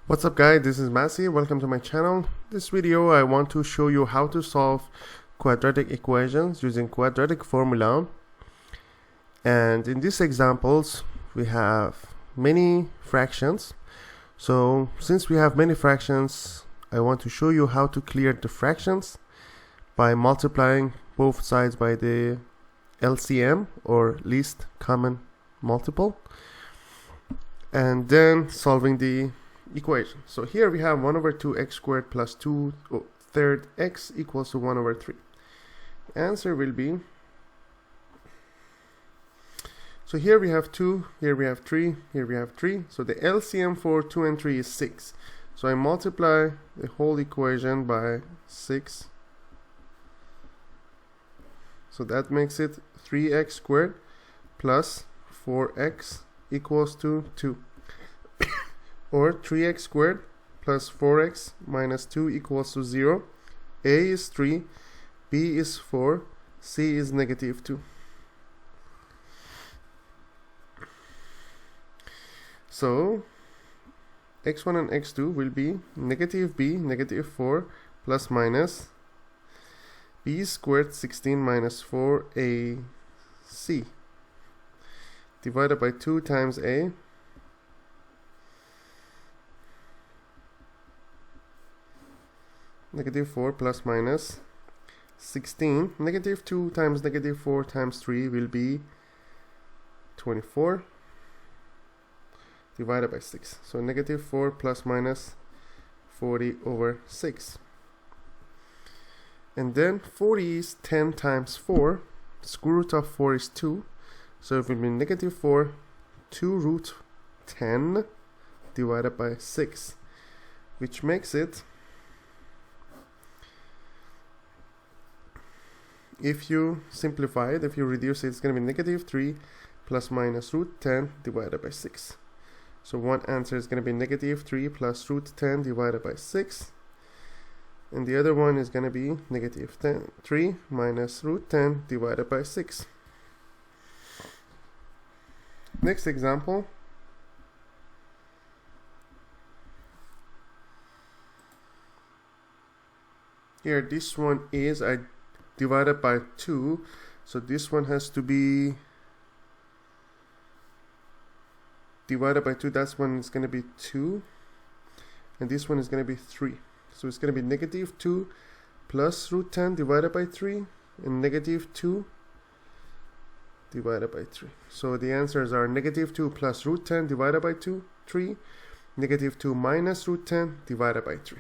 What's up guys, this is Masi, welcome to my channel. This video I want to show you how to solve quadratic equations using quadratic formula. And in these examples we have many fractions. So since we have many fractions, I want to show you how to clear the fractions by multiplying both sides by the LCM or least common multiple and then solving the equation. So here we have 1 over 2x squared plus 2 third x equals to 1 over 3. The answer will be, so here we have 2, here we have 3, here we have 3. So the LCM for 2 and 3 is 6. So I multiply the whole equation by 6. So that makes it 3x squared plus 4x equals to 2. Or 3x squared plus 4x minus 2 equals to 0. A is 3, B is 4, C is negative 2. So x1 and x2 will be negative b, negative 4 plus minus b squared 16 minus 4ac divided by 2 times a negative 4 plus minus 16. Negative 2 times negative 4 times 3 will be 24 divided by 6. So negative 4 plus minus 40 over 6. And then 40 is 10 times 4. The square root of 4 is 2. So it will be negative 4 2 root 10 divided by 6, which makes it, if you simplify it, if you reduce it, it's going to be negative 3 plus minus root 10 divided by 6. So one answer is going to be negative 3 plus root 10 divided by 6. And the other one is going to be negative 3 minus root 10 divided by 6. Next example. Here this one is I divided by 2, so this one has to be divided by 2. That's one is going to be 2, and this one is going to be 3. So it's going to be negative 2 plus root 10 divided by 3 and negative 2 divided by 3. So the answers are negative 2 plus root 10 divided by 3, negative 2 minus root 10 divided by 3.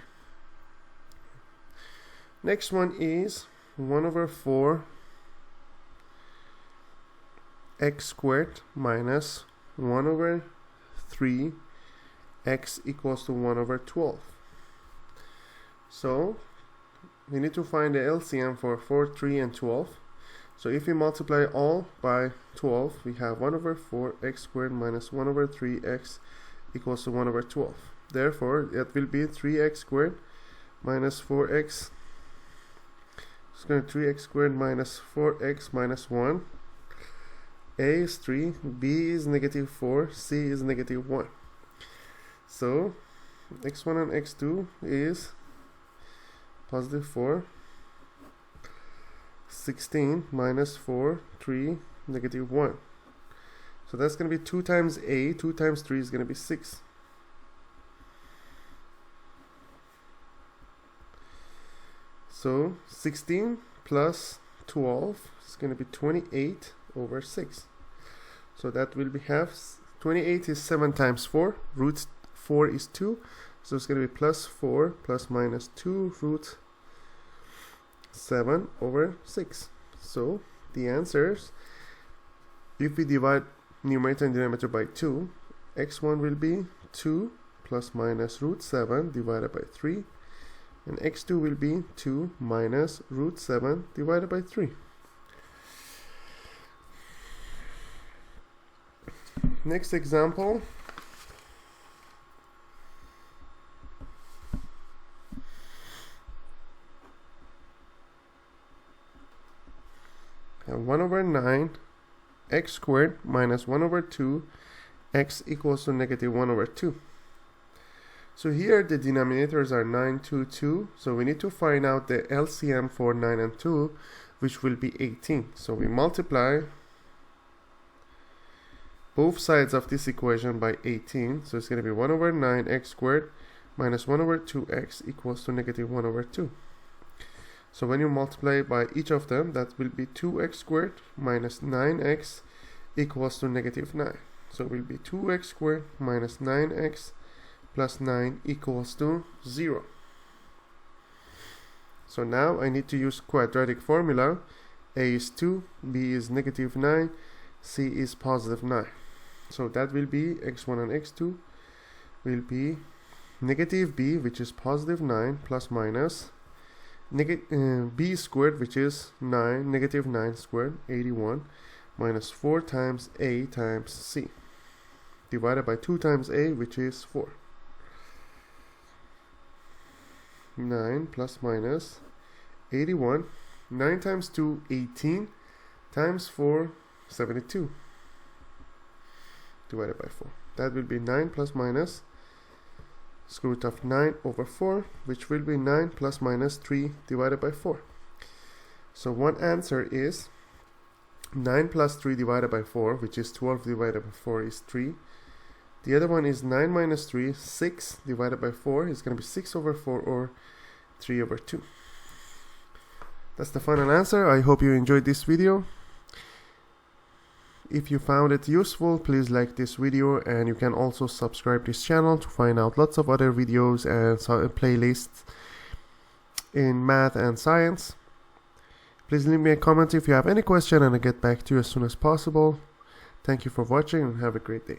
Next one is 1 over 4 x squared minus 1 over 3 x equals to 1 over 12. So we need to find the LCM for 4, 3 and 12. So if we multiply all by 12, we have 1 over 4 x squared minus 1 over 3 x equals to 1 over 12. Therefore that will be 3x squared minus 4x. It's going to 3x squared minus 4x minus 1. A is 3, B is negative 4, C is negative 1. So x1 and x2 is positive 4, 16 minus 4, 3, negative 1. So that's going to be 2 times A, 2 times 3 is going to be 6. So 16 plus 12 is going to be 28 over 6. So that will be half. 28 is 7 times 4. Root 4 is 2. So it's going to be plus 4 plus minus 2 root 7 over 6. So the answers, if we divide numerator and denominator by 2, x1 will be 2 plus minus root 7 divided by 3. And x2 will be 2 minus root 7 divided by 3. Next example. And 1 over 9 x squared minus 1 over 2 x equals to negative 1 over 2. So here the denominators are 9, 2, 2. So we need to find out the LCM for 9 and 2, which will be 18. So we multiply both sides of this equation by 18. So it's going to be 1 over 9x squared minus 1 over 2x equals to negative 1 over 2. So when you multiply by each of them, that will be 2x squared minus 9x equals to negative 9. So it will be 2x squared minus 9x plus 9 equals to 0. So now I need to use quadratic formula. A is 2, b is negative 9, c is positive 9. So that will be x1 and x2 will be negative b, which is positive 9, plus minus b squared, which is 9, negative 9 squared, 81, minus 4 times a times c, divided by 2 times a, which is 4. 9 plus minus 81, 9 times 2, 18, times 4, 72, divided by 4. That will be 9 plus minus square root of 9 over 4, which will be 9 plus minus 3 divided by 4. So one answer is 9 plus 3 divided by 4, which is 12 divided by 4 is 3. The other one is 9 minus 3, 6 divided by 4 is going to be 6 over 4 or 3 over 2. That's the final answer. I hope you enjoyed this video. If you found it useful, please like this video, and you can also subscribe to this channel to find out lots of other videos and playlists in math and science. Please leave me a comment if you have any question, and I'll get back to you as soon as possible. Thank you for watching and have a great day.